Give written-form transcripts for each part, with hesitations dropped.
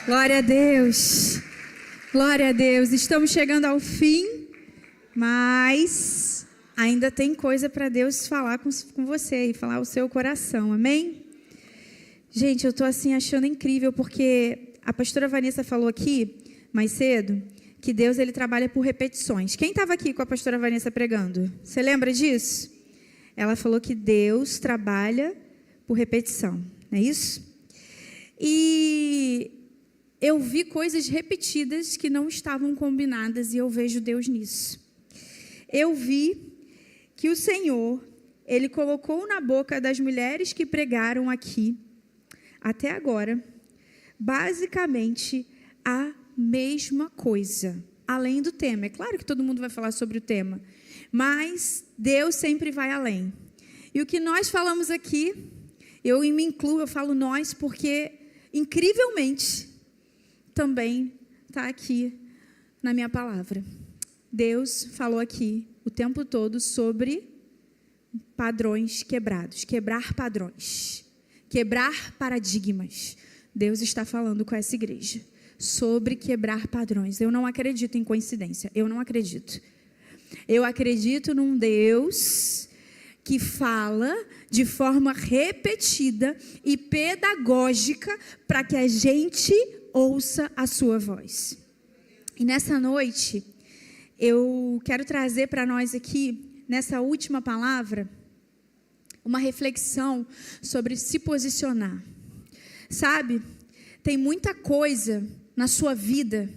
Glória a Deus. Glória a Deus. Estamos chegando ao fim, mas ainda tem coisa para Deus falar com você e falar o seu coração. Amém? Gente, eu estou assim achando incrível porque a pastora Vanessa falou aqui mais cedo que Deus ele trabalha por repetições. Quem estava aqui com a pastora Vanessa pregando? Você lembra disso? Ela falou que Deus trabalha por repetição, não é isso? E eu vi coisas repetidas que não estavam combinadas e eu vejo Deus nisso. Eu vi que o Senhor, Ele colocou na boca das mulheres que pregaram aqui, até agora, basicamente a mesma coisa, além do tema. É claro que todo mundo vai falar sobre o tema, mas Deus sempre vai além. E o que nós falamos aqui, eu me incluo, eu falo nós, porque incrivelmente também está aqui na minha palavra. Deus falou aqui o tempo todo sobre padrões quebrados, quebrar padrões, quebrar paradigmas. Deus está falando com essa igreja sobre quebrar padrões. Eu não acredito em coincidência, eu não acredito. Eu acredito num Deus que fala de forma repetida e pedagógica para que a gente ouça a sua voz. E nessa noite, eu quero trazer para nós aqui, nessa última palavra, uma reflexão sobre se posicionar. Sabe, tem muita coisa na sua vida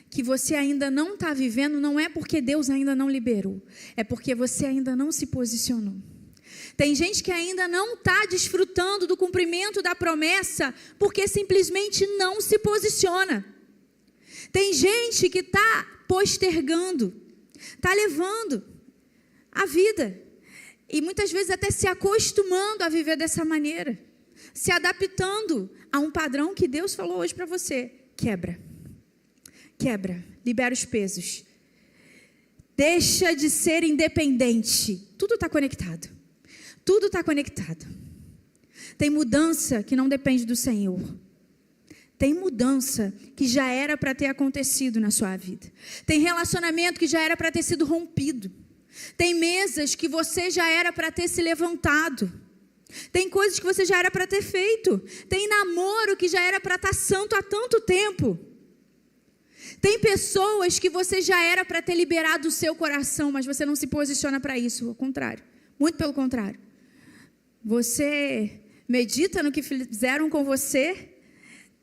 que você ainda não está vivendo, não é porque Deus ainda não liberou, é porque você ainda não se posicionou. Tem gente que ainda não está desfrutando do cumprimento da promessa porque simplesmente não se posiciona. Tem gente que está postergando, está levando a vida e muitas vezes até se acostumando a viver dessa maneira, se adaptando a um padrão que Deus falou hoje para você. Quebra, libera os pesos, deixa de ser independente. Tudo está conectado. Tudo está conectado. Tem mudança que não depende do Senhor. Tem mudança que já era para ter acontecido na sua vida. Tem relacionamento que já era para ter sido rompido. Tem mesas que você já era para ter se levantado. Tem coisas que você já era para ter feito. Tem namoro que já era para estar santo há tanto tempo. Tem pessoas que você já era para ter liberado o seu coração, mas você não se posiciona para isso. Ao contrário. Muito pelo contrário. Você medita no que fizeram com você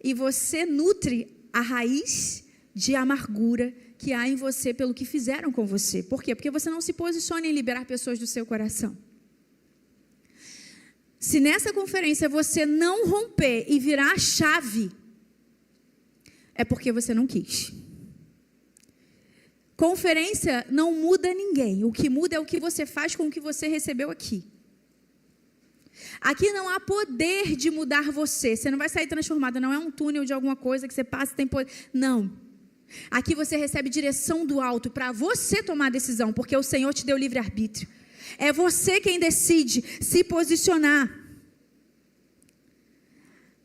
e você nutre a raiz de amargura que há em você pelo que fizeram com você. Por quê? Porque você não se posiciona em liberar pessoas do seu coração. Se nessa conferência você não romper e virar a chave, é porque você não quis. Conferência não muda ninguém. O que muda é o que você faz com o que você recebeu aqui. Aqui não há poder de mudar você. Você não vai sair transformada. Não é um túnel de alguma coisa que você passa e tem poder. Não. Aqui você recebe direção do alto para você tomar a decisão, porque o Senhor te deu livre-arbítrio. É você quem decide se posicionar.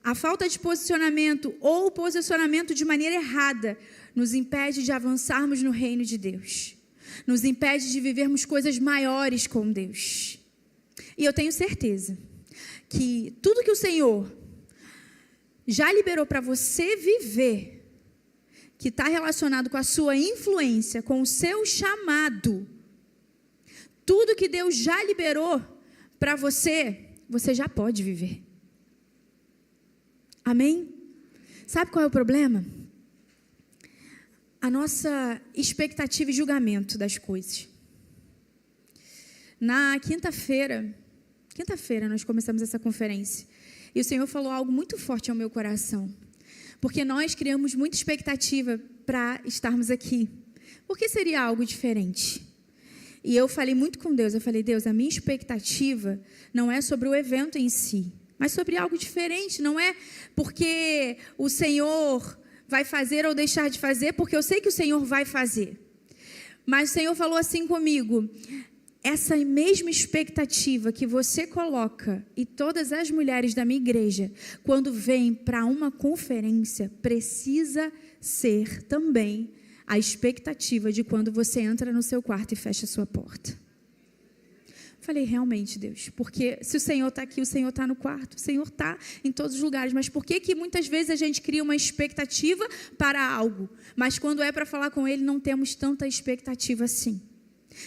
A falta de posicionamento ou o posicionamento de maneira errada nos impede de avançarmos no reino de Deus. Nos impede de vivermos coisas maiores com Deus. E eu tenho certeza que tudo que o Senhor já liberou para você viver, que está relacionado com a sua influência, com o seu chamado, tudo que Deus já liberou para você, você já pode viver. Amém? Sabe qual é o problema? A nossa expectativa e julgamento das coisas. Na quinta-feira nós começamos essa conferência. E o Senhor falou algo muito forte ao meu coração. Porque nós criamos muita expectativa para estarmos aqui. Por que seria algo diferente? E eu falei muito com Deus. Eu falei, Deus, a minha expectativa não é sobre o evento em si, mas sobre algo diferente. Não é porque o Senhor vai fazer ou deixar de fazer, porque eu sei que o Senhor vai fazer. Mas o Senhor falou assim comigo: essa mesma expectativa que você coloca, e todas as mulheres da minha igreja, quando vêm para uma conferência, precisa ser também a expectativa de quando você entra no seu quarto e fecha a sua porta. Falei, realmente, Deus, porque se o Senhor está aqui, o Senhor está no quarto, o Senhor está em todos os lugares, mas por que muitas vezes a gente cria uma expectativa para algo, mas quando é para falar com Ele, não temos tanta expectativa assim?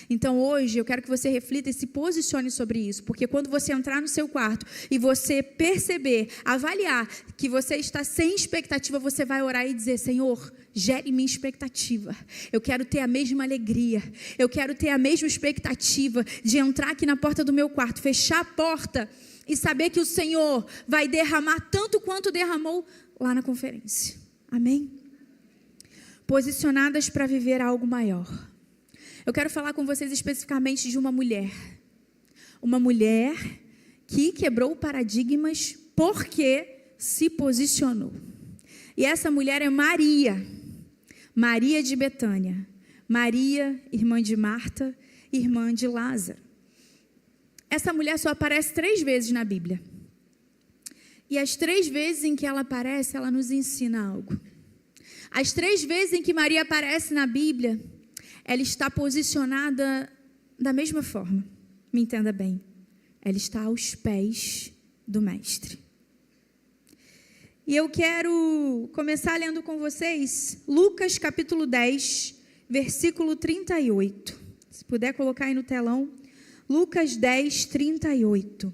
Então hoje eu quero que você reflita e se posicione sobre isso, porque quando você entrar no seu quarto e você perceber, avaliar que você está sem expectativa, você vai orar e dizer, Senhor, gere minha expectativa, eu quero ter a mesma alegria, eu quero ter a mesma expectativa de entrar aqui na porta do meu quarto, fechar a porta e saber que o Senhor vai derramar tanto quanto derramou lá na conferência, amém? Posicionadas para viver algo maior. Eu quero falar com vocês especificamente de uma mulher que quebrou paradigmas porque se posicionou. E essa mulher é Maria de Betânia, Maria, irmã de Marta, irmã de Lázaro. Essa mulher só aparece 3 vezes na Bíblia. E as 3 vezes em que ela aparece, ela nos ensina algo. As 3 vezes em que Maria aparece na Bíblia, ela está posicionada da mesma forma. Me entenda bem. Ela está aos pés do Mestre. E eu quero começar lendo com vocês Lucas capítulo 10, versículo 38. Se puder colocar aí no telão. Lucas 10, 38.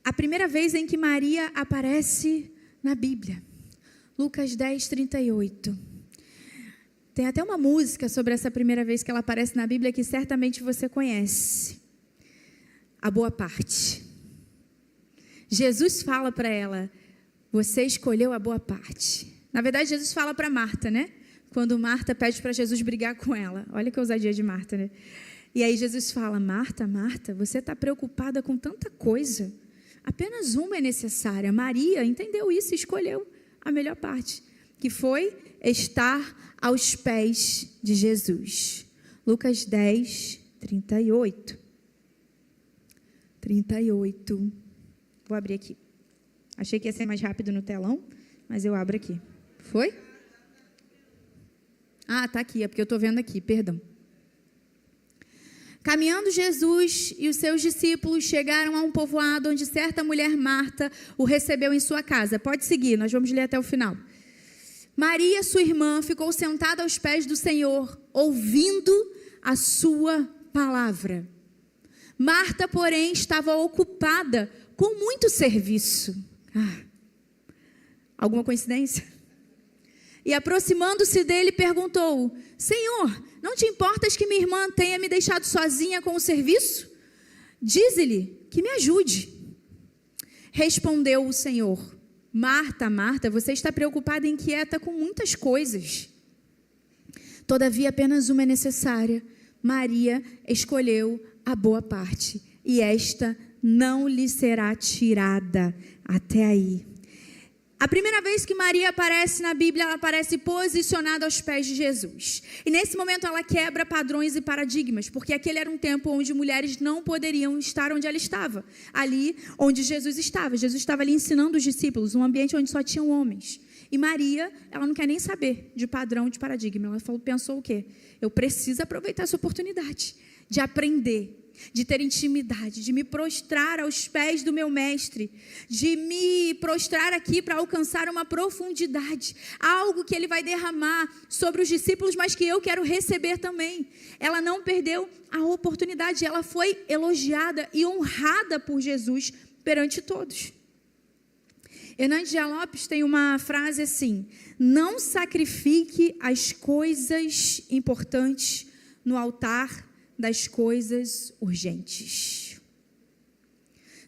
A primeira vez em que Maria aparece na Bíblia. Lucas 10, 38. Tem até uma música sobre essa primeira vez que ela aparece na Bíblia que certamente você conhece. A boa parte. Jesus fala para ela, você escolheu a boa parte. Na verdade, Jesus fala para Marta, né? Quando Marta pede para Jesus brigar com ela. Olha que ousadia de Marta, né? E aí Jesus fala, Marta, você está preocupada com tanta coisa. Apenas uma é necessária. Maria entendeu isso e escolheu a melhor parte, que foi estar aos pés de Jesus. Lucas 10, 38. 38. Vou abrir aqui. Achei que ia ser mais rápido no telão, mas eu abro aqui. Foi? Ah, tá aqui, é porque eu estou vendo aqui, perdão. Caminhando Jesus e os seus discípulos chegaram a um povoado onde certa mulher Marta o recebeu em sua casa. Pode seguir, nós vamos ler até o final. Maria, sua irmã, ficou sentada aos pés do Senhor, ouvindo a sua palavra. Marta, porém, estava ocupada com muito serviço. Alguma coincidência? E aproximando-se dele, perguntou, Senhor, não te importas que minha irmã tenha me deixado sozinha com o serviço? Dize-lhe que me ajude. Respondeu o Senhor, Marta, Marta, você está preocupada e inquieta com muitas coisas. Todavia, apenas uma é necessária. Maria escolheu a boa parte, e esta não lhe será tirada. Até aí. A primeira vez que Maria aparece na Bíblia, ela aparece posicionada aos pés de Jesus. E nesse momento ela quebra padrões e paradigmas, porque aquele era um tempo onde mulheres não poderiam estar onde ela estava. Ali onde Jesus estava. Jesus estava ali ensinando os discípulos, um ambiente onde só tinham homens. E Maria, ela não quer nem saber de padrão, de paradigma. Ela pensou o quê? Eu preciso aproveitar essa oportunidade de aprender, de ter intimidade, de me prostrar aos pés do meu mestre, de me prostrar aqui para alcançar uma profundidade, algo que ele vai derramar sobre os discípulos, mas que eu quero receber também. Ela não perdeu a oportunidade, ela foi elogiada e honrada por Jesus perante todos. Hernandes Dias Lopes tem uma frase assim, não sacrifique as coisas importantes no altar das coisas urgentes.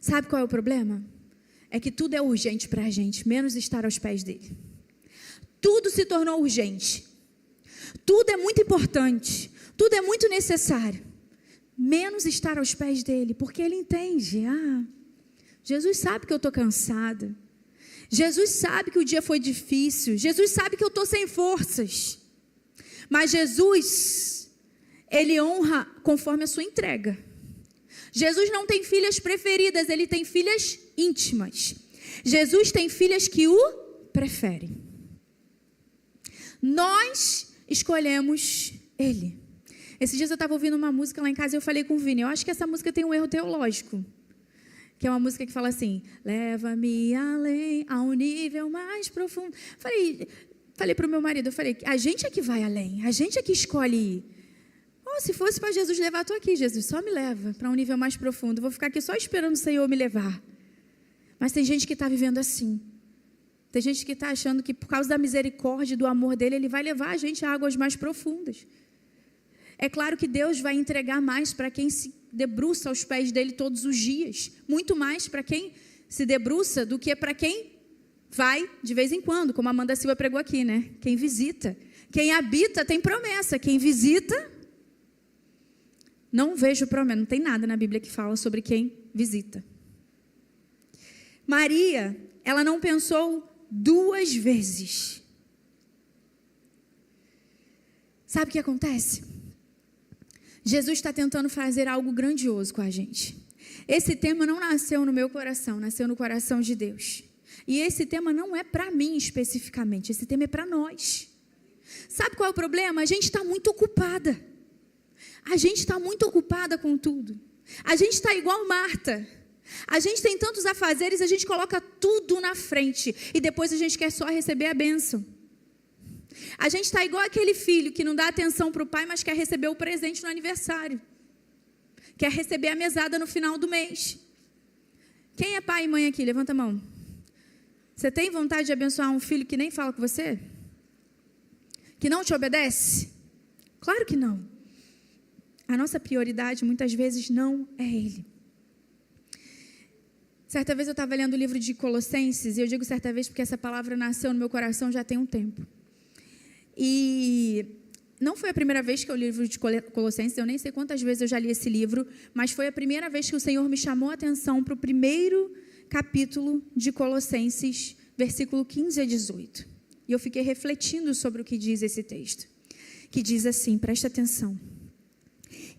Sabe qual é o problema? É que tudo é urgente para a gente, menos estar aos pés dele. Tudo se tornou urgente. Tudo é muito importante. Tudo é muito necessário. Menos estar aos pés dele, porque ele entende. Jesus sabe que eu estou cansada. Jesus sabe que o dia foi difícil. Jesus sabe que eu estou sem forças. Mas Jesus, Ele honra conforme a sua entrega. Jesus não tem filhas preferidas, ele tem filhas íntimas. Jesus tem filhas que o preferem. Nós escolhemos ele. Esses dias eu estava ouvindo uma música lá em casa e eu falei com o Vini, eu acho que essa música tem um erro teológico. Que é uma música que fala assim, leva-me além, a um nível mais profundo. Falei para o meu marido, a gente é que vai além, a gente é que escolhe ir. Se fosse para Jesus levar, estou aqui, Jesus, só me leva para um nível mais profundo. Vou ficar aqui só esperando o Senhor me levar. Mas tem gente que está vivendo assim. Tem gente que está achando que por causa da misericórdia e do amor dele, ele vai levar a gente a águas mais profundas. É claro que Deus vai entregar mais para quem se debruça aos pés dele todos os dias. Muito mais para quem se debruça do que para quem vai de vez em quando, como a Amanda Silva pregou aqui, né? Quem visita. Quem habita tem promessa. Quem visita, não vejo promessa. Não tem nada na Bíblia que fala sobre quem visita. Maria, ela não pensou 2 vezes. Sabe o que acontece? Jesus está tentando fazer algo grandioso com a gente. Esse tema não nasceu no meu coração, nasceu no coração de Deus. E esse tema não é para mim especificamente, esse tema é para nós. Sabe qual é o problema? A gente está muito ocupada. A gente está muito ocupada com tudo. A gente está igual Marta. A gente tem tantos afazeres, a gente coloca tudo na frente. E depois a gente quer só receber a bênção. A gente está igual aquele filho que não dá atenção para o pai, mas quer receber o presente no aniversário. Quer receber a mesada no final do mês. Quem é pai e mãe aqui? Levanta a mão. Você tem vontade de abençoar um filho que nem fala com você? Que não te obedece? Claro que não. A nossa prioridade muitas vezes não é ele. Certa vez eu estava lendo o livro de Colossenses, e eu digo certa vez porque essa palavra nasceu no meu coração já tem um tempo. E não foi a primeira vez que eu li o livro de Colossenses, eu nem sei quantas vezes eu já li esse livro, mas foi a primeira vez que o Senhor me chamou a atenção para o primeiro capítulo de Colossenses, versículo 15 a 18. E eu fiquei refletindo sobre o que diz esse texto, que diz assim, presta atenção.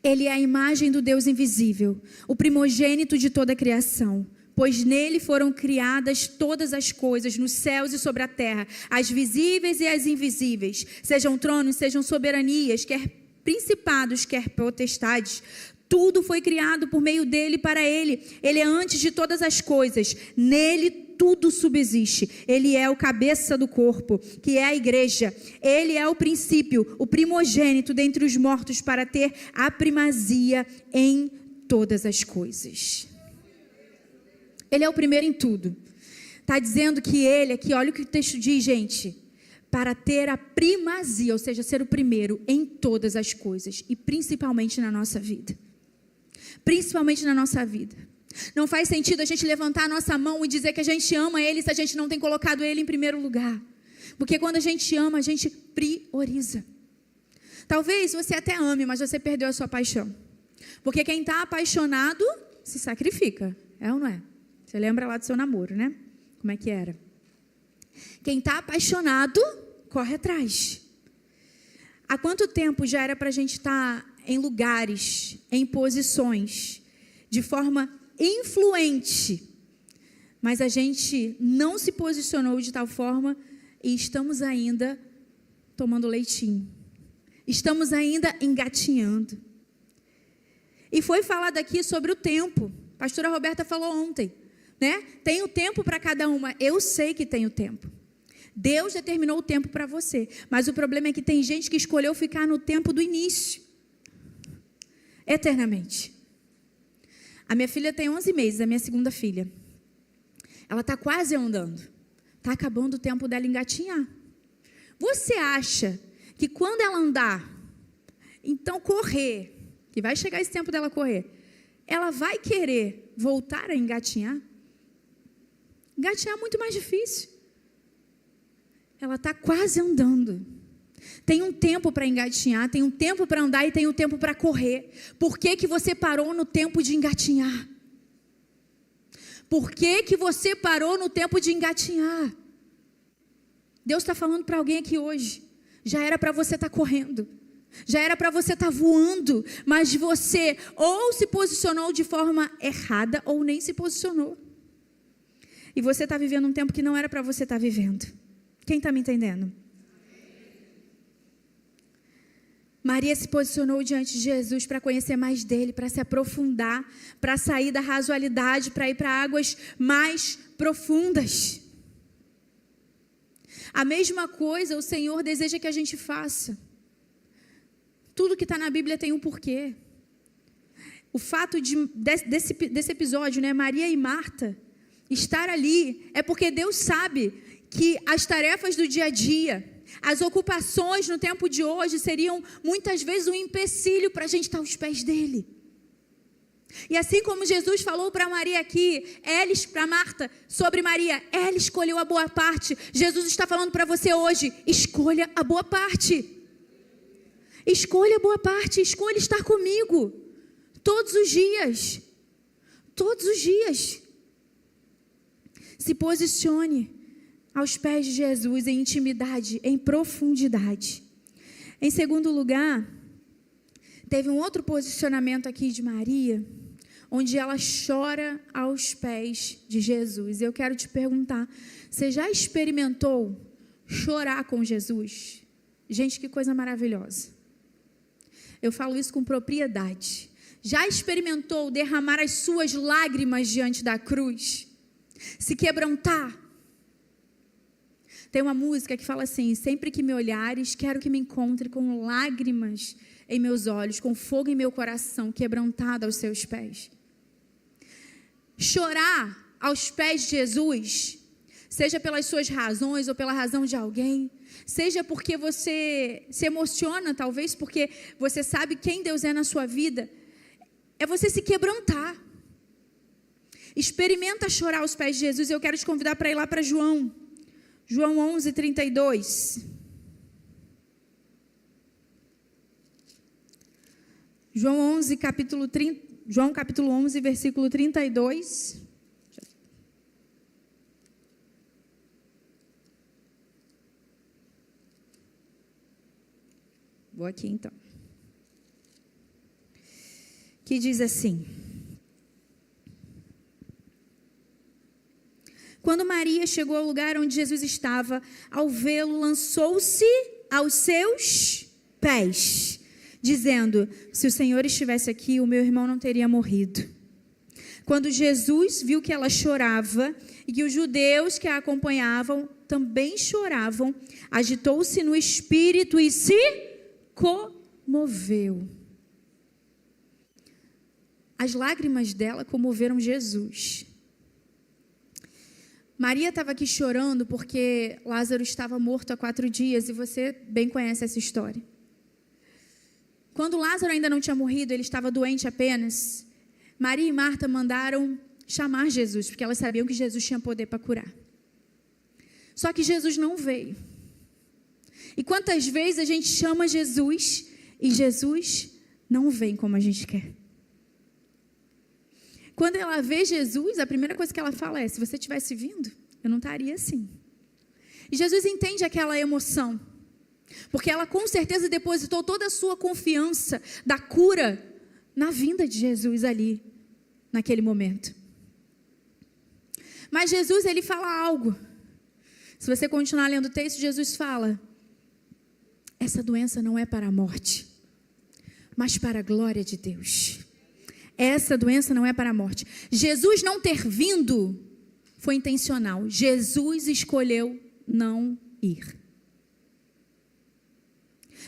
Ele é a imagem do Deus invisível, o primogênito de toda a criação, pois nele foram criadas todas as coisas, nos céus e sobre a terra, as visíveis e as invisíveis, sejam tronos, sejam soberanias, quer principados, quer potestades. Tudo foi criado por meio dele e para ele. Ele é antes de todas as coisas. Nele tudo subsiste. Ele é o cabeça do corpo, que é a igreja. Ele é o princípio, o primogênito dentre os mortos, para ter a primazia em todas as coisas. Ele é o primeiro em tudo. Está dizendo que ele aqui, olha o que o texto diz, gente. Para ter a primazia, ou seja, ser o primeiro em todas as coisas. E principalmente na nossa vida. Principalmente na nossa vida. Não faz sentido a gente levantar a nossa mão e dizer que a gente ama ele se a gente não tem colocado ele em primeiro lugar. Porque quando a gente ama, a gente prioriza. Talvez você até ame, mas você perdeu a sua paixão. Porque quem está apaixonado se sacrifica. É ou não é? Você lembra lá do seu namoro, né? Como é que era? Quem está apaixonado, corre atrás. Há quanto tempo já era para a gente estar em lugares, em posições, de forma influente, mas a gente não se posicionou de tal forma e estamos ainda tomando leitinho. Estamos ainda engatinhando. E foi falado aqui sobre o tempo. A pastora Roberta falou ontem, né? Tem o tempo para cada uma. Eu sei que tem o tempo. Deus determinou o tempo para você. Mas o problema é que tem gente que escolheu ficar no tempo do início. Eternamente. A minha filha tem 11 meses, a minha segunda filha. Ela está quase andando. Está acabando o tempo dela engatinhar. Você acha que quando ela andar, então correr, que vai chegar esse tempo dela correr, ela vai querer voltar a engatinhar? Engatinhar é muito mais difícil. Ela está quase andando. Tem um tempo para engatinhar, tem um tempo para andar e tem um tempo para correr. Por que que você parou no tempo de engatinhar? Por que que você parou no tempo de engatinhar? Deus está falando para alguém aqui hoje. Já era para você estar correndo. Já era para você estar voando, mas você ou se posicionou de forma errada ou nem se posicionou. E você está vivendo um tempo que não era para você estar vivendo. Quem está me entendendo? Maria se posicionou diante de Jesus para conhecer mais dele, para se aprofundar, para sair da razoalidade, para ir para águas mais profundas. A mesma coisa o Senhor deseja que a gente faça. Tudo que está na Bíblia tem um porquê. O fato desse episódio, né, Maria e Marta estar ali, é porque Deus sabe que as tarefas do dia a dia, as ocupações no tempo de hoje seriam muitas vezes um empecilho para a gente estar aos pés dele. E assim como Jesus falou para Maria aqui, para Marta, sobre Maria, ela escolheu a boa parte. Jesus está falando para você hoje, escolha a boa parte. Escolha a boa parte, escolha estar comigo, todos os dias, todos os dias. Se posicione aos pés de Jesus em intimidade, em profundidade. Em segundo lugar, teve um outro posicionamento aqui de Maria, onde ela chora aos pés de Jesus. Eu quero te perguntar, você já experimentou chorar com Jesus? Gente, que coisa maravilhosa. Eu falo isso com propriedade. Já experimentou derramar as suas lágrimas diante da cruz? Se quebrantar? Tem uma música que fala assim: sempre que me olhares, quero que me encontre com lágrimas em meus olhos, com fogo em meu coração, quebrantado aos seus pés. Chorar aos pés de Jesus, seja pelas suas razões ou pela razão de alguém, seja porque você se emociona, talvez porque você sabe quem Deus é na sua vida, é você se quebrantar. Experimenta chorar aos pés de Jesus. Eu quero te convidar para ir lá para João 11:32. João capítulo 11, versículo 32. Vou aqui então. Que diz assim: quando Maria chegou ao lugar onde Jesus estava, ao vê-lo, lançou-se aos seus pés, dizendo: se o Senhor estivesse aqui, o meu irmão não teria morrido. Quando Jesus viu que ela chorava e que os judeus que a acompanhavam também choravam, agitou-se no espírito e se comoveu. As lágrimas dela comoveram Jesus. Maria estava aqui chorando porque Lázaro estava morto há 4 dias, e você bem conhece essa história. Quando Lázaro ainda não tinha morrido, ele estava doente apenas, Maria e Marta mandaram chamar Jesus, porque elas sabiam que Jesus tinha poder para curar. Só que Jesus não veio. E quantas vezes a gente chama Jesus e Jesus não vem como a gente quer? Quando ela vê Jesus, a primeira coisa que ela fala é: se você tivesse vindo, eu não estaria assim. E Jesus entende aquela emoção, porque ela com certeza depositou toda a sua confiança da cura na vinda de Jesus ali, naquele momento. Mas Jesus, ele fala algo. Se você continuar lendo o texto, Jesus fala: essa doença não é para a morte, mas para a glória de Deus. Essa doença não é para a morte. Jesus não ter vindo foi intencional. Jesus escolheu não ir.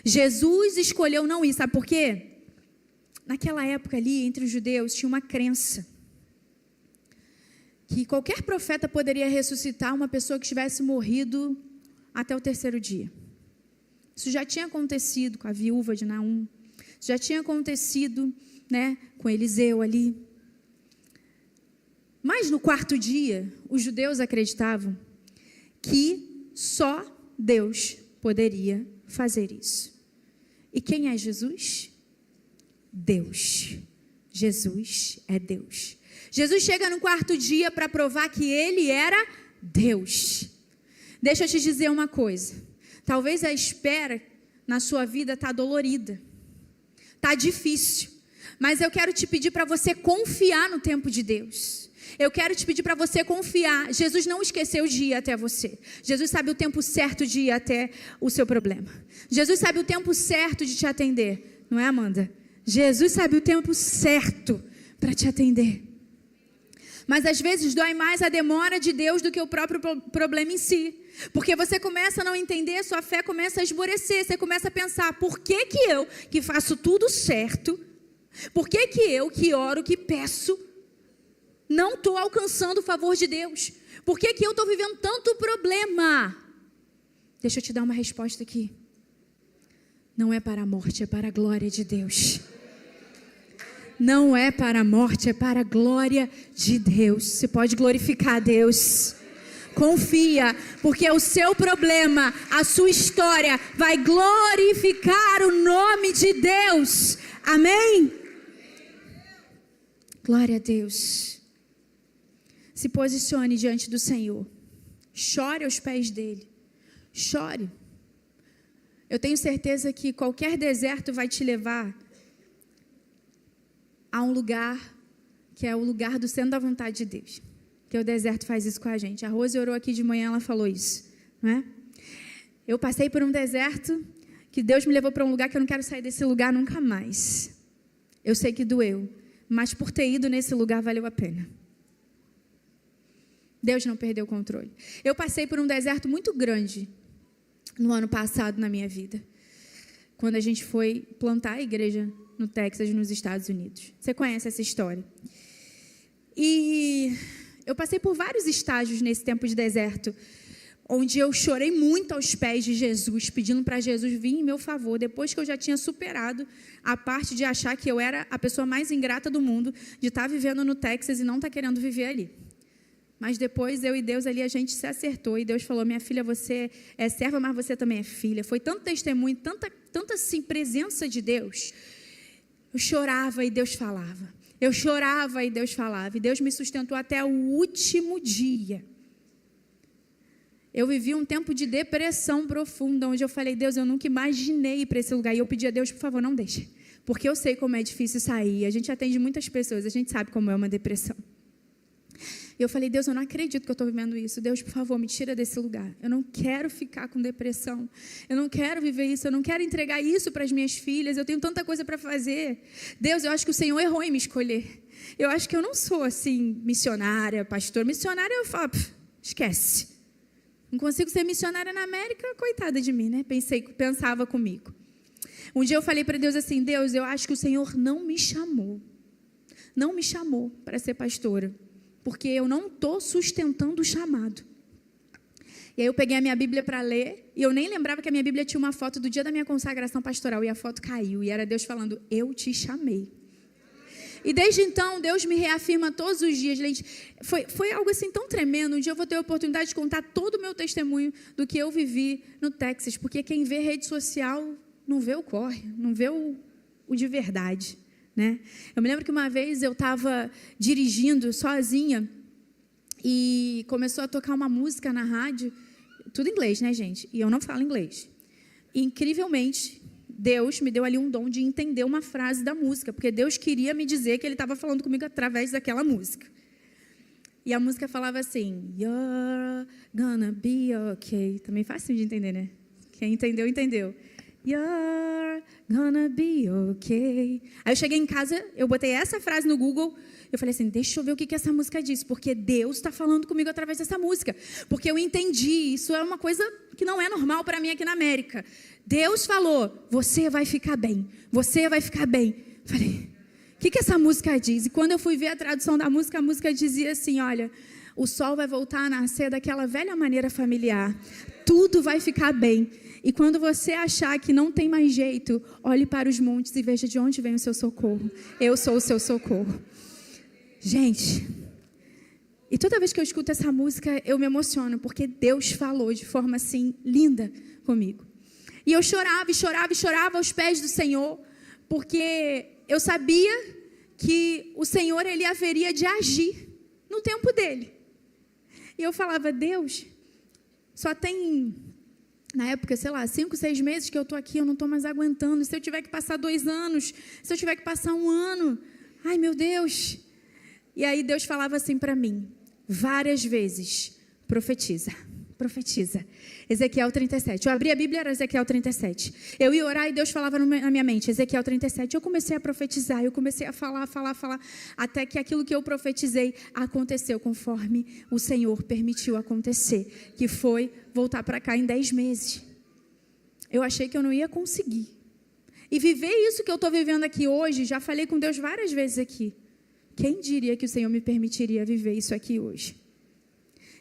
Jesus escolheu não ir. Sabe por quê? Naquela época ali, entre os judeus, tinha uma crença que qualquer profeta poderia ressuscitar uma pessoa que tivesse morrido até o 3º dia. Isso já tinha acontecido com a viúva de Naum. Isso já tinha acontecido, com Eliseu ali. Mas no 4º dia, os judeus acreditavam que só Deus poderia fazer isso. E quem é Jesus? Deus. Jesus é Deus. Jesus chega no 4º dia para provar que ele era Deus. Deixa eu te dizer uma coisa. Talvez a espera na sua vida está dolorida, está difícil, mas eu quero te pedir para você confiar no tempo de Deus. Eu quero te pedir para você confiar. Jesus não esqueceu de ir até você. Jesus sabe o tempo certo de ir até o seu problema. Jesus sabe o tempo certo de te atender. Não é, Amanda? Jesus sabe o tempo certo para te atender. Mas às vezes dói mais a demora de Deus do que o próprio problema em si. Porque você começa a não entender, sua fé começa a esmorecer. Você começa a pensar, por que eu, que faço tudo certo, por que eu, que oro, que peço, não estou alcançando o favor de Deus? Por que eu estou vivendo tanto problema? Deixa eu te dar uma resposta aqui. Não é para a morte, é para a glória de Deus. Não é para a morte, é para a glória de Deus. Você pode glorificar a Deus. Confia, porque o seu problema, a sua história vai glorificar o nome de Deus. Amém? Glória a Deus. Se posicione diante do Senhor. Chore aos pés dele. Chore. Eu tenho certeza que qualquer deserto vai te levar a um lugar que é o lugar do centro da vontade de Deus. Que o deserto faz isso com a gente. A Rose orou aqui de manhã, ela falou isso, não é? Eu passei por um deserto que Deus me levou para um lugar que eu não quero sair desse lugar nunca mais. Eu sei que doeu, mas por ter ido nesse lugar valeu a pena. Deus não perdeu o controle. Eu passei por um deserto muito grande no ano passado na minha vida, quando a gente foi plantar a igreja no Texas, nos Estados Unidos. Você conhece essa história. E eu passei por vários estágios nesse tempo de deserto, onde eu chorei muito aos pés de Jesus, pedindo para Jesus vir em meu favor, depois que eu já tinha superado a parte de achar que eu era a pessoa mais ingrata do mundo, de estar vivendo no Texas e não estar querendo viver ali. Mas depois, eu e Deus ali, a gente se acertou. E Deus falou, minha filha, você é serva, mas você também é filha. Foi tanto testemunho, tanta assim, presença de Deus. Eu chorava e Deus falava. Eu chorava e Deus falava. E Deus me sustentou até o último dia. Eu vivi um tempo de depressão profunda, onde eu falei, Deus, eu nunca imaginei ir para esse lugar. E eu pedi a Deus, por favor, não deixe. Porque eu sei como é difícil sair. A gente atende muitas pessoas, a gente sabe como é uma depressão. E eu falei, Deus, eu não acredito que eu estou vivendo isso. Deus, por favor, me tira desse lugar. Eu não quero ficar com depressão. Eu não quero viver isso. Eu não quero entregar isso para as minhas filhas. Eu tenho tanta coisa para fazer. Deus, eu acho que o Senhor errou em me escolher. Eu acho que eu não sou, assim, missionária, pastor. Missionária, eu falo, esquece. Não consigo ser missionária na América, coitada de mim, né? Pensava comigo. Um dia eu falei para Deus assim, Deus, eu acho que o Senhor não me chamou. Não me chamou para ser pastora. Porque eu não estou sustentando o chamado. E aí eu peguei a minha Bíblia para ler, e eu nem lembrava que a minha Bíblia tinha uma foto do dia da minha consagração pastoral, e a foto caiu, e era Deus falando, eu te chamei. E desde então, Deus me reafirma todos os dias, gente, foi algo assim tão tremendo. Um dia eu vou ter a oportunidade de contar todo o meu testemunho do que eu vivi no Texas, porque quem vê rede social não vê o corre, não vê o de verdade. Né? Eu me lembro que uma vez eu estava dirigindo sozinha e começou a tocar uma música na rádio, tudo em inglês, né, gente? E eu não falo inglês. E, incrivelmente, Deus me deu ali um dom de entender uma frase da música, porque Deus queria me dizer que Ele estava falando comigo através daquela música. E a música falava assim, you're gonna be okay. Também fácil de entender, né? Quem entendeu, entendeu. You're gonna be okay. Aí eu cheguei em casa, eu botei essa frase no Google, eu falei assim, deixa eu ver o que essa música diz, porque Deus está falando comigo através dessa música, porque eu entendi, isso é uma coisa que não é normal para mim aqui na América. Deus falou, você vai ficar bem, você vai ficar bem. Falei, o que essa música diz? E quando eu fui ver a tradução da música, a música dizia assim, olha, o sol vai voltar a nascer daquela velha maneira familiar, tudo vai ficar bem. E quando você achar que não tem mais jeito, olhe para os montes e veja de onde vem o seu socorro. Eu sou o seu socorro. Gente, e toda vez que eu escuto essa música, eu me emociono, porque Deus falou de forma assim, linda comigo. E eu chorava e chorava e chorava aos pés do Senhor, porque eu sabia que o Senhor, Ele haveria de agir no tempo dele. E eu falava, Deus, só tem na época, sei lá, 5, 6 meses que eu estou aqui, eu não estou mais aguentando. Se eu tiver que passar 2 anos, se eu tiver que passar 1 ano, ai meu Deus. E aí Deus falava assim para mim, várias vezes, profetiza. Ezequiel 37. Eu abri a Bíblia, era Ezequiel 37. Eu ia orar e Deus falava na minha mente, Ezequiel 37. Eu comecei a profetizar, eu comecei a falar, até que aquilo que eu profetizei aconteceu conforme o Senhor permitiu acontecer, que foi voltar para cá em 10 meses. Eu achei que eu não ia conseguir. E viver isso que eu estou vivendo aqui hoje, já falei com Deus várias vezes aqui. Quem diria que o Senhor me permitiria viver isso aqui hoje?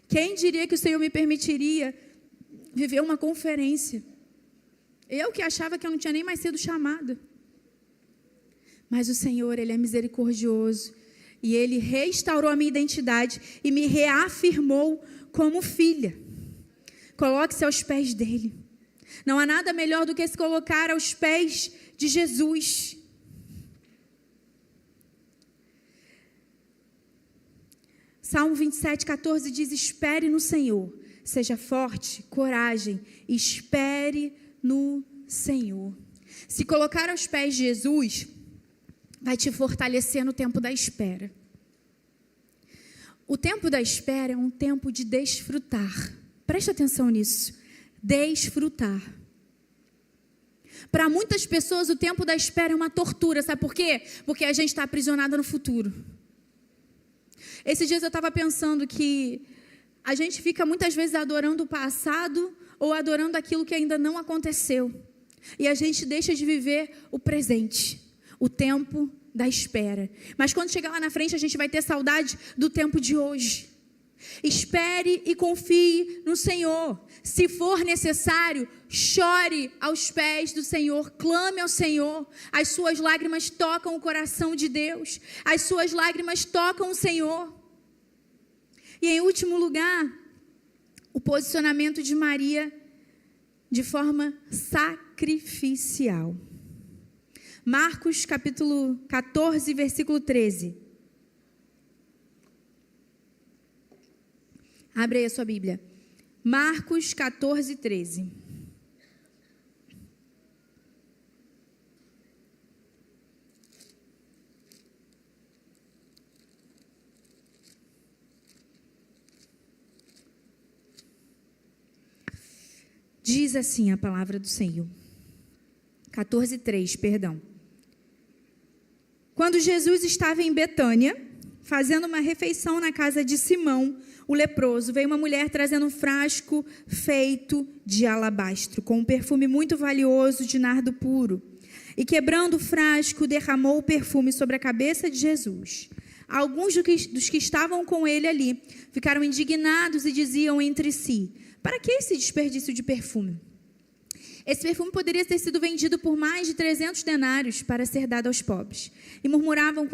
Quem diria que o Senhor me permitiria viver uma conferência? Eu que achava que eu não tinha nem mais sido chamada. Mas o Senhor, Ele é misericordioso. E Ele restaurou a minha identidade e me reafirmou como filha. Coloque-se aos pés dEle. Não há nada melhor do que se colocar aos pés de Jesus. Salmo 27, 14 diz, espere no Senhor, seja forte, coragem, espere no Senhor. Se colocar aos pés de Jesus, vai te fortalecer no tempo da espera. O tempo da espera é um tempo de desfrutar. Preste atenção nisso, desfrutar. Para muitas pessoas o tempo da espera é uma tortura, sabe por quê? Porque a gente está aprisionada no futuro. Esses dias eu estava pensando que a gente fica muitas vezes adorando o passado ou adorando aquilo que ainda não aconteceu. E a gente deixa de viver o presente, o tempo da espera. Mas quando chegar lá na frente, a gente vai ter saudade do tempo de hoje. Espere e confie no Senhor. Se for necessário, chore aos pés do Senhor, clame ao Senhor. As suas lágrimas tocam o coração de Deus. As suas lágrimas tocam o Senhor. E em último lugar, o posicionamento de Maria de forma sacrificial. Marcos capítulo 14, versículo 13. Abre aí a sua Bíblia. Marcos 14, 13. Diz assim a palavra do Senhor. 14, 3, perdão. Quando Jesus estava em Betânia, fazendo uma refeição na casa de Simão, o leproso, veio uma mulher trazendo um frasco feito de alabastro, com um perfume muito valioso de nardo puro. E quebrando o frasco, derramou o perfume sobre a cabeça de Jesus. Alguns dos que estavam com ele ali ficaram indignados e diziam entre si, para que esse desperdício de perfume? Esse perfume poderia ter sido vendido por mais de 300 denários para ser dado aos pobres. E murmuravam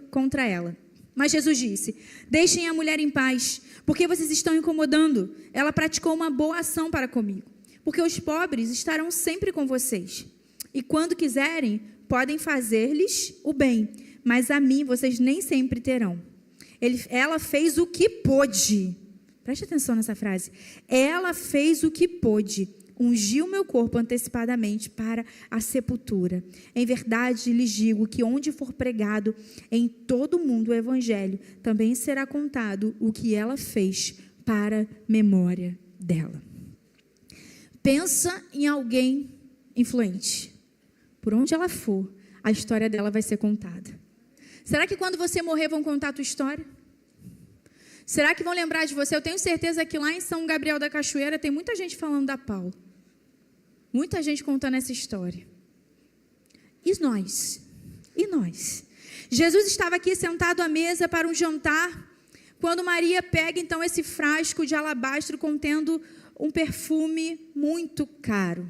contra ela. Mas Jesus disse, deixem a mulher em paz, porque vocês estão incomodando. Ela praticou uma boa ação para comigo, porque os pobres estarão sempre com vocês. E quando quiserem, podem fazer-lhes o bem, mas a mim vocês nem sempre terão. Ela fez o que pôde. Preste atenção nessa frase. Ela fez o que pôde. Ungiu meu corpo antecipadamente para a sepultura. Em verdade, lhes digo que onde for pregado em todo o mundo o evangelho, também será contado o que ela fez para memória dela. Pensa em alguém influente. Por onde ela for, a história dela vai ser contada. Será que quando você morrer vão contar a tua história? Será que vão lembrar de você? Eu tenho certeza que lá em São Gabriel da Cachoeira tem muita gente falando da Paula. Muita gente contando essa história. E nós? E nós? Jesus estava aqui sentado à mesa para um jantar, quando Maria pega então esse frasco de alabastro contendo um perfume muito caro.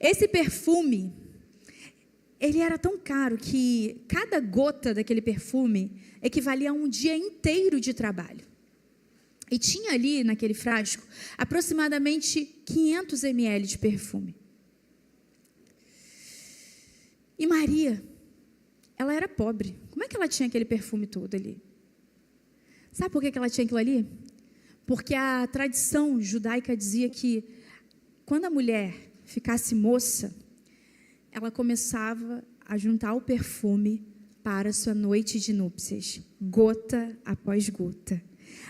Esse perfume, ele era tão caro que cada gota daquele perfume equivalia a um dia inteiro de trabalho. E tinha ali, naquele frasco, aproximadamente 500 ml de perfume. E Maria, ela era pobre. Como é que ela tinha aquele perfume todo ali? Sabe por que ela tinha aquilo ali? Porque a tradição judaica dizia que quando a mulher ficasse moça, ela começava a juntar o perfume para a sua noite de núpcias, gota após gota.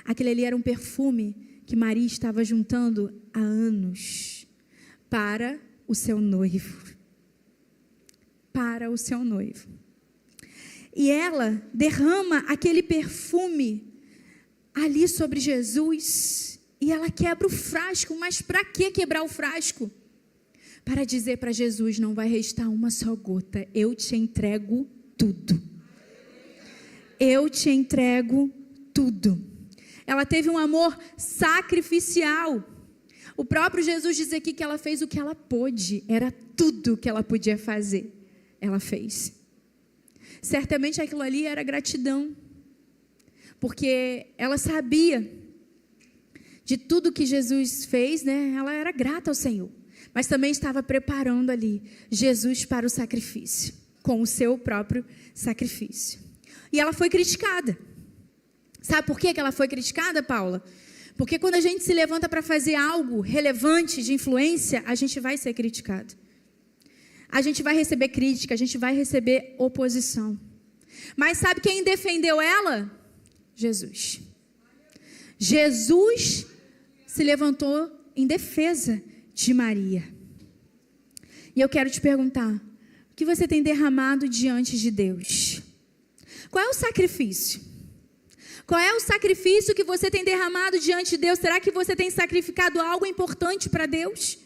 Aquele ali era um perfume que Maria estava juntando há anos para o seu noivo. Para o seu noivo. E ela derrama aquele perfume ali sobre Jesus e ela quebra o frasco. Mas para que quebrar o frasco? Para dizer para Jesus: não vai restar uma só gota, eu te entrego tudo. Eu te entrego tudo. Ela teve um amor sacrificial. O próprio Jesus diz aqui que ela fez o que ela pôde, era tudo que ela podia fazer, ela fez. Certamente aquilo ali era gratidão, porque ela sabia de tudo que Jesus fez, né? Ela era grata ao Senhor, mas também estava preparando ali Jesus para o sacrifício, com o seu próprio sacrifício. E ela foi criticada. Sabe por que ela foi criticada, Paula? Porque quando a gente se levanta para fazer algo relevante, de influência, a gente vai ser criticado. A gente vai receber crítica, a gente vai receber oposição. Mas sabe quem defendeu ela? Jesus. Jesus se levantou em defesa de Maria. E eu quero te perguntar: o que você tem derramado diante de Deus? Qual é o sacrifício? Qual é o sacrifício que você tem derramado diante de Deus? Será que você tem sacrificado algo importante para Deus?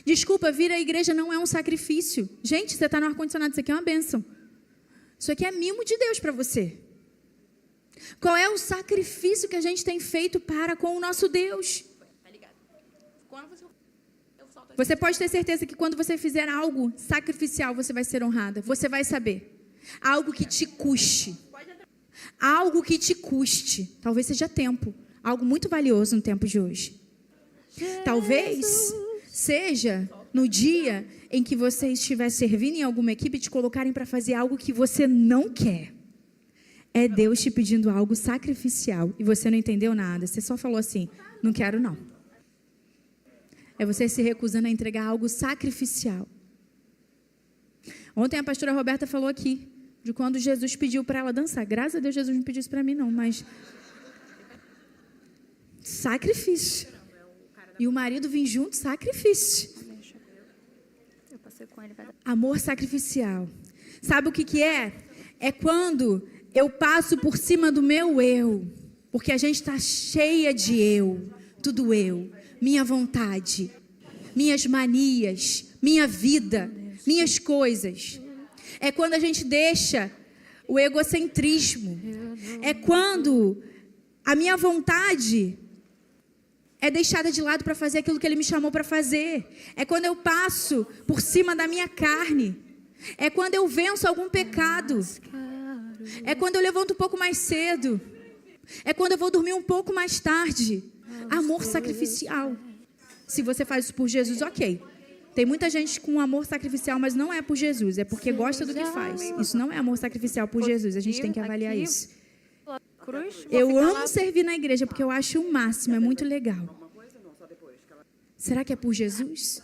Desculpa, vir à igreja não é um sacrifício. Gente, você está no ar-condicionado, isso aqui é uma bênção. Isso aqui é mimo de Deus para você. Qual é o sacrifício que a gente tem feito para com o nosso Deus? Você pode ter certeza que quando você fizer algo sacrificial, você vai ser honrada. Você vai saber. Algo que te custe. Algo que te custe. Talvez seja tempo. Algo muito valioso no tempo de hoje. Talvez seja no dia em que você estiver servindo em alguma equipe e te colocarem para fazer algo que você não quer. É Deus te pedindo algo sacrificial e você não entendeu nada. Você só falou assim: não quero não. É você se recusando a entregar algo sacrificial. Ontem a pastora Roberta falou aqui de quando Jesus pediu para ela dançar. Graças a Deus Jesus não pediu isso para mim não, mas sacrifício. E o marido vir junto, sacrifício. Amor sacrificial. Sabe o que é? É quando eu passo por cima do meu eu. Porque a gente está cheia de eu. Tudo eu. Minha vontade. Minhas manias. Minha vida. Minhas coisas. É quando a gente deixa o egocentrismo. É quando a minha vontade é deixada de lado para fazer aquilo que Ele me chamou para fazer. É quando eu passo por cima da minha carne. É quando eu venço algum pecado. É quando eu levanto um pouco mais cedo. É quando eu vou dormir um pouco mais tarde. Amor sacrificial. Se você faz isso por Jesus, ok. Tem muita gente com amor sacrificial, mas não é por Jesus. É porque gosta do que faz. Isso não é amor sacrificial por Jesus. A gente tem que avaliar isso. Eu amo servir na igreja porque eu acho o máximo, é muito legal. Será que é por Jesus?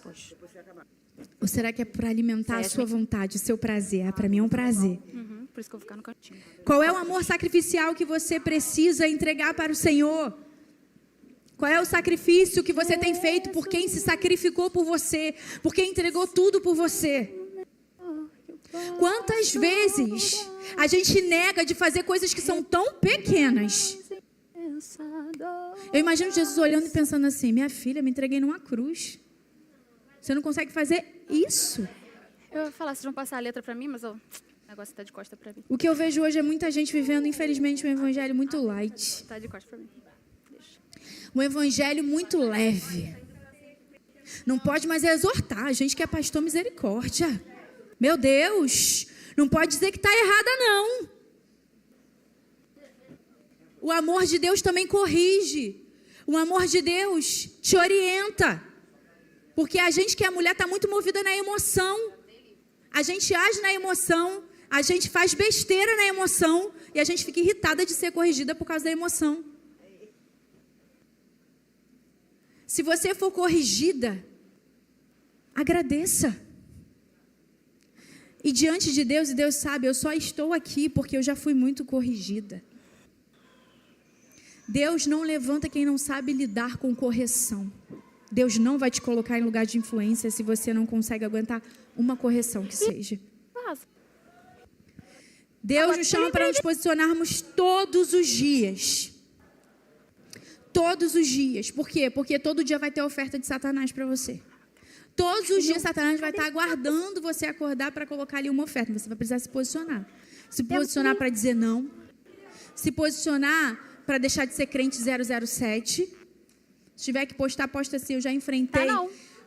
Ou será que é para alimentar a sua vontade, o seu prazer? Para mim é um prazer. Por isso que eu vou ficar no cantinho. Qual é o amor sacrificial que você precisa entregar para o Senhor? Qual é o sacrifício que você tem feito por quem se sacrificou por você? Por quem entregou tudo por você? Quantas vezes a gente nega de fazer coisas que são tão pequenas? Eu imagino Jesus olhando e pensando assim: minha filha, me entreguei numa cruz. Você não consegue fazer isso? Eu ia falar, vocês vão passar a letra para mim, mas o negócio está de costa para mim. O que eu vejo hoje é muita gente vivendo, infelizmente, um evangelho muito light. Está de costa para mim. Deixa. Um evangelho muito leve. Não pode mais exortar a gente que é pastor, misericórdia. Meu Deus, não pode dizer que está errada, não. O amor de Deus também corrige. O amor de Deus te orienta. Porque a gente que é mulher está muito movida na emoção. A gente age na emoção. A gente faz besteira na emoção. E a gente fica irritada de ser corrigida por causa da emoção. Se você for corrigida Agradeça. E diante de Deus, e Deus sabe, eu só estou aqui porque eu já fui muito corrigida. Deus não levanta quem não sabe lidar com correção. Deus não vai te colocar em lugar de influência se você não consegue aguentar uma correção que seja. Deus nos chama para nos posicionarmos todos os dias. Todos os dias. Por quê? Porque todo dia vai ter oferta de Satanás para você. Todos os dias Satanás vai estar aguardando você acordar para colocar ali uma oferta. Você vai precisar se posicionar. Se posicionar para dizer não. Se posicionar para deixar de ser crente 007. Se tiver que postar, posta assim. Eu já enfrentei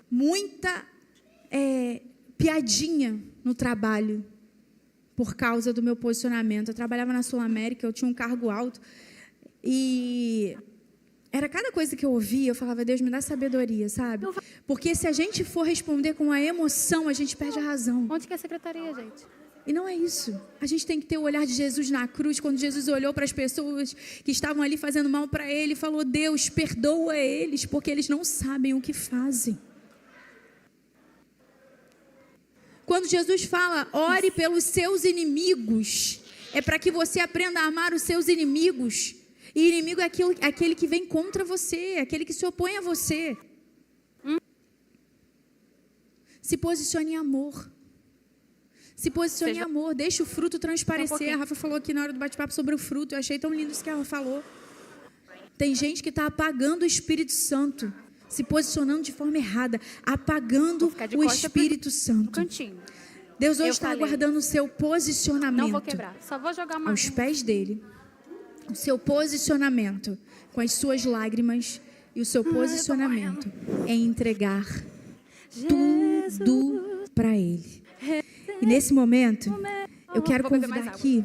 muita piadinha no trabalho por causa do meu posicionamento. Eu trabalhava na Sul América, eu tinha um cargo alto. E era cada coisa que eu ouvia, eu falava, Deus, me dá sabedoria, sabe? Porque se a gente for responder com a emoção, a gente perde a razão. Onde que é a secretaria, gente? E não é isso. A gente tem que ter o olhar de Jesus na cruz, quando Jesus olhou para as pessoas que estavam ali fazendo mal para ele, e falou, Deus, perdoa eles, porque eles não sabem o que fazem. Quando Jesus fala, ore pelos seus inimigos, é para que você aprenda a amar os seus inimigos. E inimigo é aquele que vem contra você, aquele que se opõe a você. Se posicione em amor. Se posicione em amor, deixa o fruto transparecer. A Rafa falou aqui na hora do bate-papo sobre o fruto, eu achei tão lindo isso que ela falou. Tem gente que está apagando o Espírito Santo, se posicionando de forma errada, apagando o Espírito Santo. Deus hoje está aguardando o seu posicionamento. Não vou quebrar, só vou jogar uma aos pés dele. O seu posicionamento com as suas lágrimas e o seu posicionamento é entregar tudo para ele. E nesse momento, eu quero convidar aqui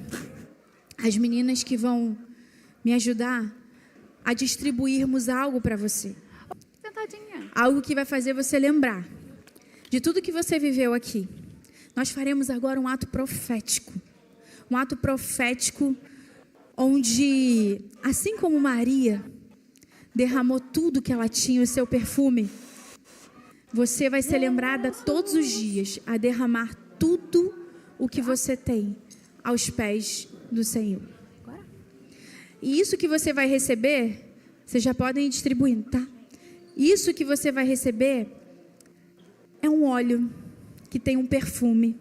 as meninas que vão me ajudar a distribuirmos algo para você. Algo que vai fazer você lembrar de tudo que você viveu aqui. Nós faremos agora um ato profético. Um ato profético onde, assim como Maria derramou tudo que ela tinha, o seu perfume, você vai ser lembrada todos os dias a derramar tudo o que você tem aos pés do Senhor. E isso que você vai receber, vocês já podem ir distribuindo, tá? Isso que você vai receber é um óleo que tem um perfume.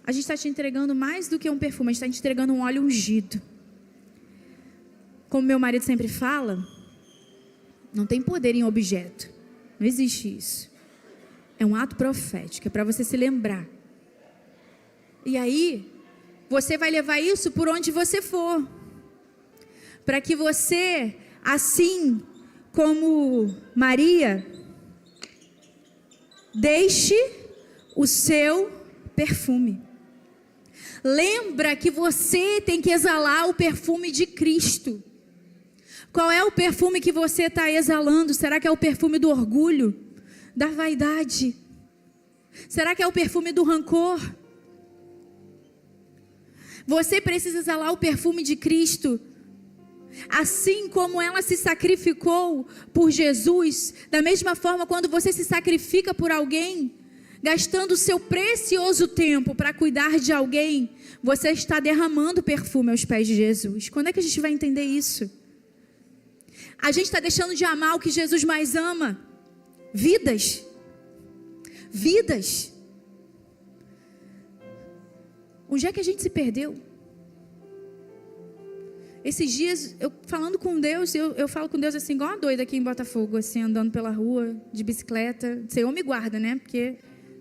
A gente está te entregando mais do que um perfume, a gente está te entregando um óleo ungido. Como meu marido sempre fala, não tem poder em objeto. Não existe isso. É um ato profético, é para você se lembrar. E aí, você vai levar isso por onde você for. Para que você, assim como Maria, deixe o seu perfume. Lembra que você tem que exalar o perfume de Cristo. Qual é o perfume que você está exalando? Será que é o perfume do orgulho? Da vaidade? Será que é o perfume do rancor? Você precisa exalar o perfume de Cristo. Assim como ela se sacrificou por Jesus, da mesma forma, quando você se sacrifica por alguém, gastando o seu precioso tempo para cuidar de alguém, você está derramando perfume aos pés de Jesus. Quando é que a gente vai entender isso? A gente está deixando de amar o que Jesus mais ama. Vidas. Vidas. Onde é que a gente se perdeu? Esses dias, eu falando com Deus, eu falo com Deus assim, igual uma doida aqui em Botafogo, assim, andando pela rua, de bicicleta. Senhor, me guarda, né? Porque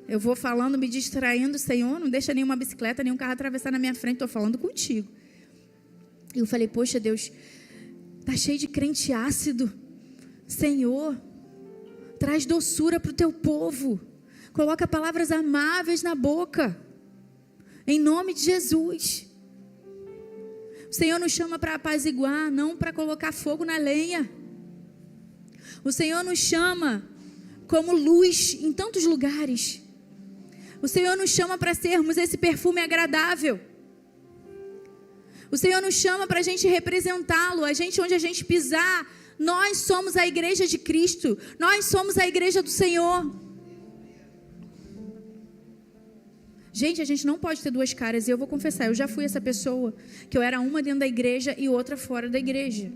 eu vou falando, me distraindo. Senhor, não deixa nenhuma bicicleta, nenhum carro atravessar na minha frente. Estou falando contigo. E eu falei, poxa, Deus, tá cheio de crente ácido. Senhor, traz doçura para o teu povo. Coloca palavras amáveis na boca. Em nome de Jesus. O Senhor nos chama para apaziguar, não para colocar fogo na lenha. O Senhor nos chama como luz em tantos lugares. O Senhor nos chama para sermos esse perfume agradável. O Senhor nos chama para a gente representá-lo. A gente, onde a gente pisar, nós somos a igreja de Cristo. Nós somos a igreja do Senhor. Gente, a gente não pode ter duas caras. E eu vou confessar, eu já fui essa pessoa, que eu era uma dentro da igreja e outra fora da igreja.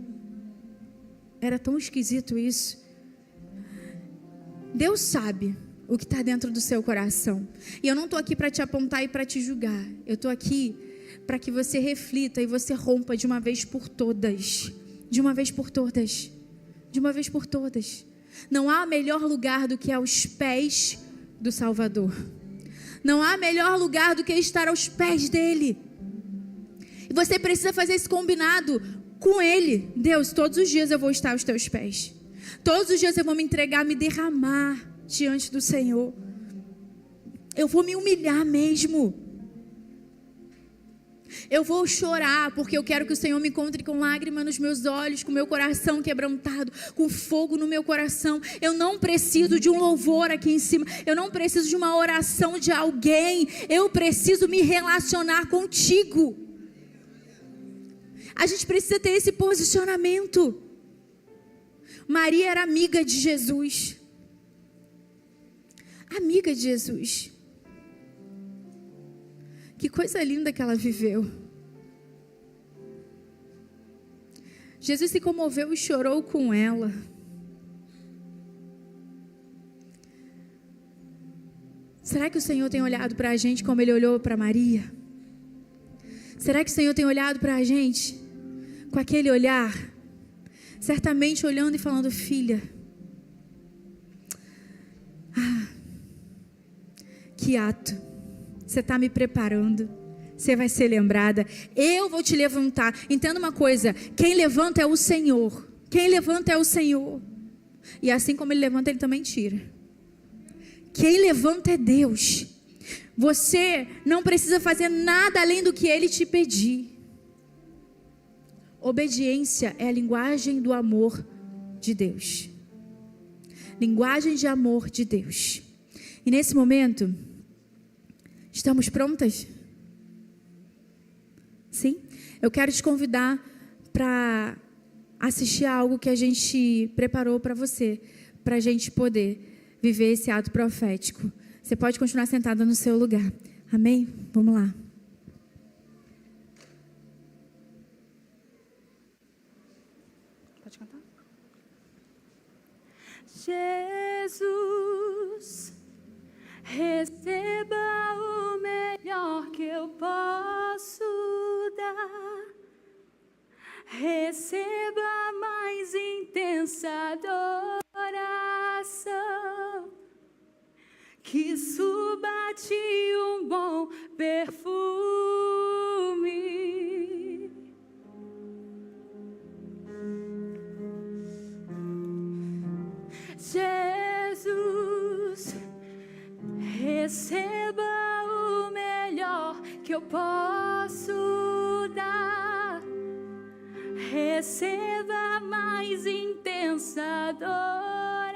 Era tão esquisito isso. Deus sabe o que está dentro do seu coração. E eu não estou aqui para te apontar e para te julgar. Eu estou aqui para que você reflita e você rompa de uma vez por todas. De uma vez por todas. De uma vez por todas. Não há melhor lugar do que aos pés do Salvador. Não há melhor lugar do que estar aos pés dele. E você precisa fazer esse combinado com ele. Deus, todos os dias eu vou estar aos teus pés. Todos os dias eu vou me entregar, me derramar diante do Senhor. Eu vou me humilhar mesmo. Eu vou chorar, porque eu quero que o Senhor me encontre com lágrima nos meus olhos, com meu coração quebrantado, com fogo no meu coração. Eu não preciso de um louvor aqui em cima. Eu não preciso de uma oração de alguém. Eu preciso me relacionar contigo. A gente precisa ter esse posicionamento. Maria era amiga de Jesus. Amiga de Jesus. Que coisa linda que ela viveu. Jesus se comoveu e chorou com ela. Será que o Senhor tem olhado para a gente como Ele olhou para Maria? Será que o Senhor tem olhado para a gente com aquele olhar? Certamente olhando e falando: filha, que ato, você está me preparando, você vai ser lembrada, eu vou te levantar. Entenda uma coisa, quem levanta é o Senhor, quem levanta é o Senhor, e assim como Ele levanta, Ele também tira. Quem levanta é Deus. Você não precisa fazer nada além do que Ele te pedir. Obediência é a linguagem do amor de Deus. Linguagem de amor de Deus. E nesse momento, estamos prontas? Sim? Eu quero te convidar para assistir a algo que a gente preparou para você, para a gente poder viver esse ato profético. Você pode continuar sentada no seu lugar. Amém? Vamos lá. Pode cantar? Jesus, receba o melhor que eu posso dar. Receba a mais intensa adoração, que suba a ti um bom perfume. Jesus, receba o melhor que eu posso dar. Receba a mais intensa adoração,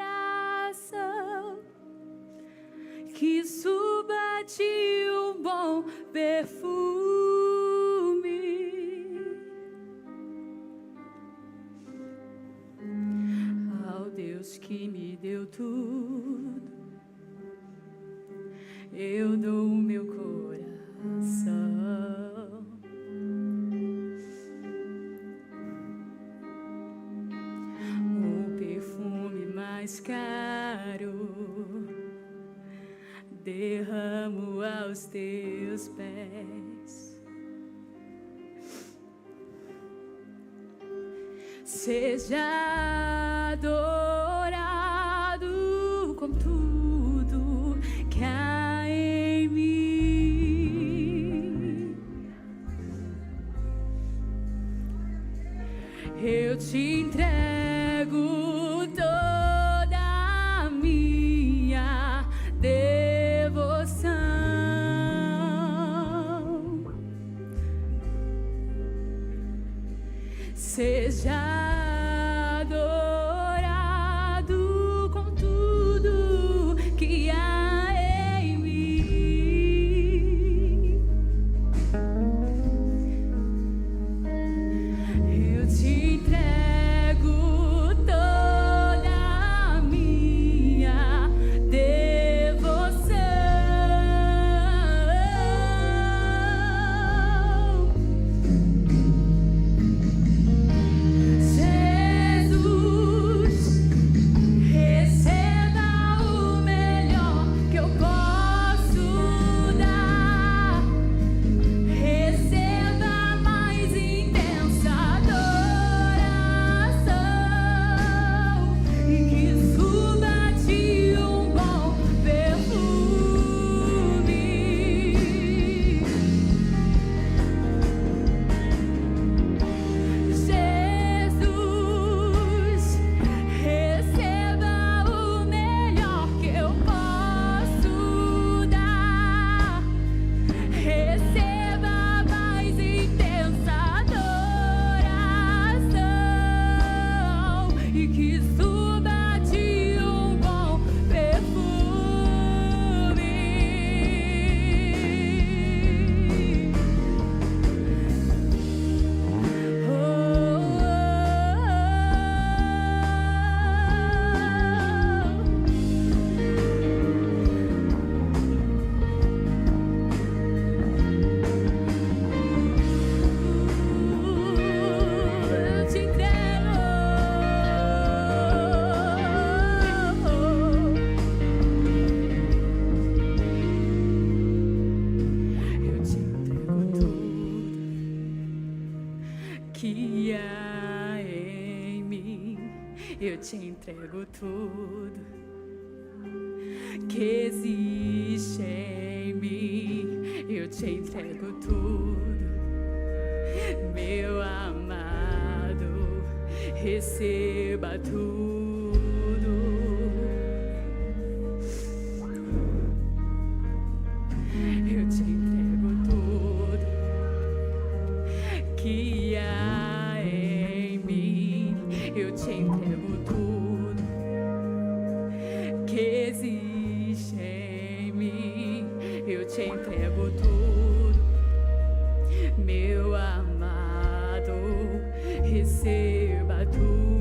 que suba a ti um bom perfume. Ao Deus que me deu tudo, eu dou o meu coração. O perfume mais caro derramo aos teus pés. Seja adorado com tudo que há em mim. Eu te entrego toda a minha devoção. Seja adorado com tudo que há em mim. Eu te entrego toda a minha devoção. há em mim, eu te entrego tudo que existe em mim, eu te entrego tudo, meu amado, receba tudo. Eu te entrego tudo que há em mim, eu te entrego tudo que existe em mim, eu te entrego tudo, meu amado, receba tudo.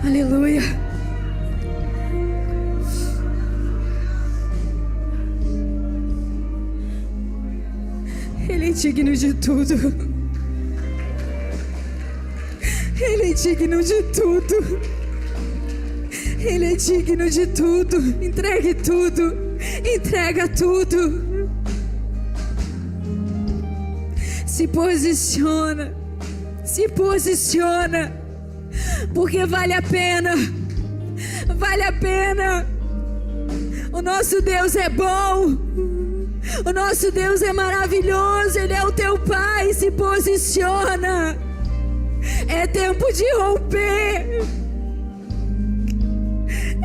Aleluia. Ele é digno de tudo. Ele é digno de tudo. Ele é digno de tudo. Entregue tudo. Entrega tudo. Se posiciona. Se posiciona. Porque vale a pena. Vale a pena. O nosso Deus é bom. O nosso Deus é maravilhoso. Ele é o teu Pai. Se posiciona. É tempo de romper.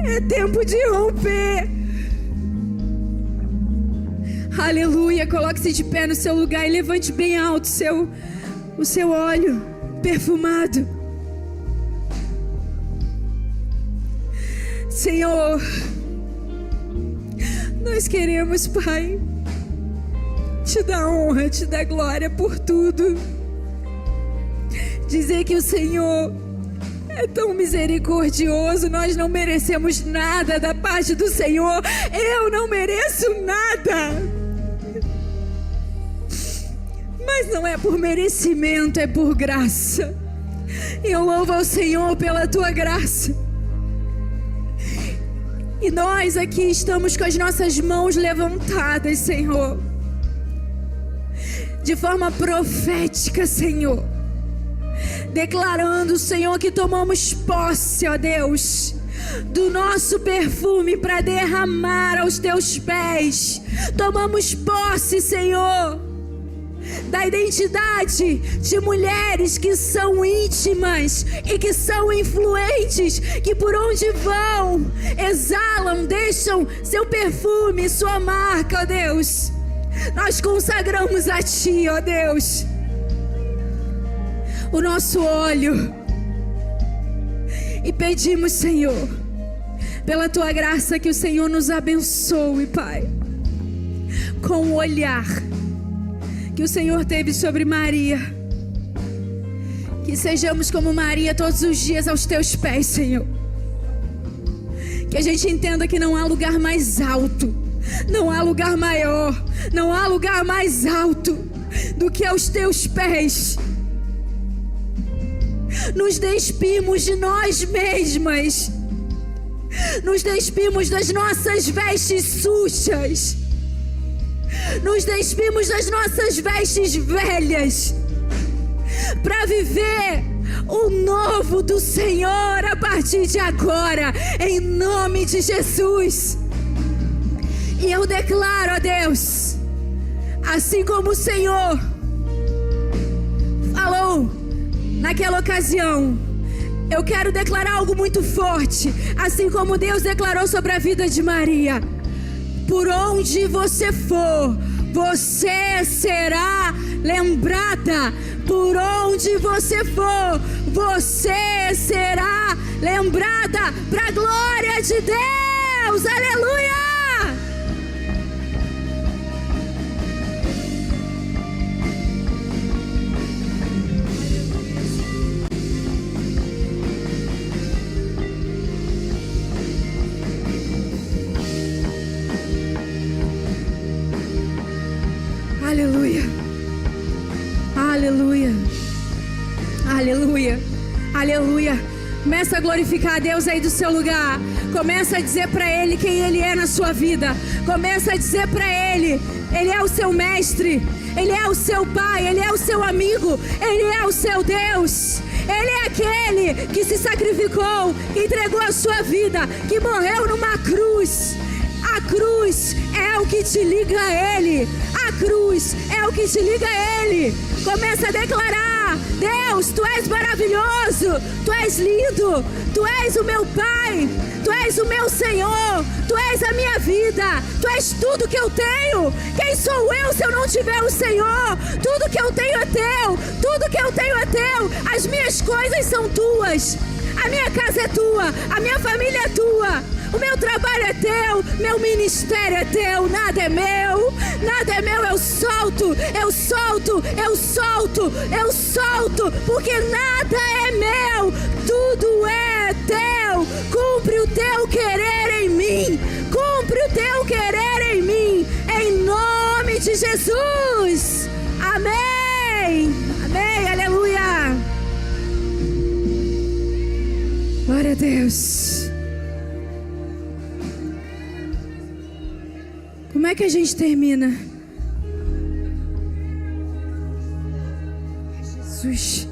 É tempo de romper. Aleluia. Coloque-se de pé no seu lugar e levante bem alto o seu óleo perfumado. Senhor, nós queremos, Pai, te dar honra, te dar glória por tudo. Dizer que o Senhor é tão misericordioso, nós não merecemos nada da parte do Senhor. Eu não mereço nada. Mas não é por merecimento, é por graça. E eu louvo ao Senhor pela tua graça. E nós aqui estamos com as nossas mãos levantadas, Senhor, de forma profética, Senhor, declarando, Senhor, que tomamos posse, ó Deus, do nosso perfume para derramar aos teus pés. Tomamos posse, Senhor, da identidade de mulheres que são íntimas e que são influentes, que por onde vão, exalam, deixam seu perfume, sua marca, ó Deus. Nós consagramos a Ti, ó Deus, o nosso óleo e pedimos, Senhor, pela Tua graça, que o Senhor nos abençoe, Pai, com o olhar que o Senhor teve sobre Maria. Que sejamos como Maria todos os dias aos Teus pés, Senhor. Que a gente entenda que não há lugar mais alto, não há lugar maior, não há lugar mais alto do que aos Teus pés. Nos despimos de nós mesmas, nos despimos das nossas vestes sujas, nos despimos das nossas vestes velhas, para viver o novo do Senhor a partir de agora, em nome de Jesus. E eu declaro, ó Deus, assim como o Senhor falou naquela ocasião, eu quero declarar algo muito forte, assim como Deus declarou sobre a vida de Maria. Por onde você for, você será lembrada. Por onde você for, você será lembrada para a glória de Deus. Aleluia! Aleluia, aleluia, aleluia, aleluia. Começa a glorificar a Deus aí do seu lugar. Começa a dizer para Ele quem Ele é na sua vida. Começa a dizer para Ele, Ele é o seu mestre, Ele é o seu pai, Ele é o seu amigo, Ele é o seu Deus. Ele é aquele que se sacrificou, que entregou a sua vida, que morreu numa cruz. A cruz é o que te liga a Ele. A cruz é o que te liga a Ele. Começa a declarar: Deus, Tu és maravilhoso, Tu és lindo, Tu és o meu Pai, Tu és o meu Senhor, Tu és a minha vida, Tu és tudo que eu tenho. Quem sou eu se eu não tiver o Senhor? Tudo que eu tenho é Teu, tudo que eu tenho é Teu. As minhas coisas são Tuas, a minha casa é Tua, a minha família é Tua, o meu trabalho é Teu, meu ministério é Teu. Nada é meu, nada é meu. Eu solto, eu solto, eu solto, eu solto, porque nada é meu, tudo é Teu. Cumpre o Teu querer em mim, cumpre o Teu querer em mim, em nome de Jesus. Amém, amém, aleluia. Glória a Deus. Como é que a gente termina? Jesus.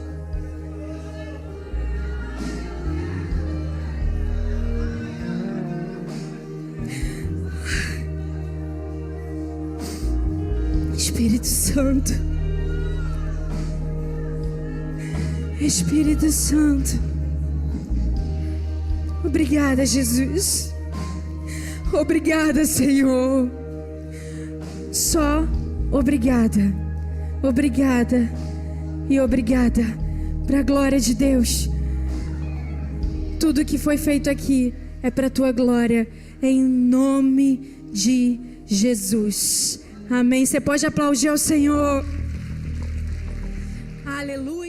Espírito Santo. Espírito Santo. Obrigada, Jesus. Obrigada, Senhor. Só obrigada, obrigada e obrigada, para a glória de Deus. Tudo que foi feito aqui é para a tua glória, em nome de Jesus. Amém. Você pode aplaudir ao Senhor. Aleluia.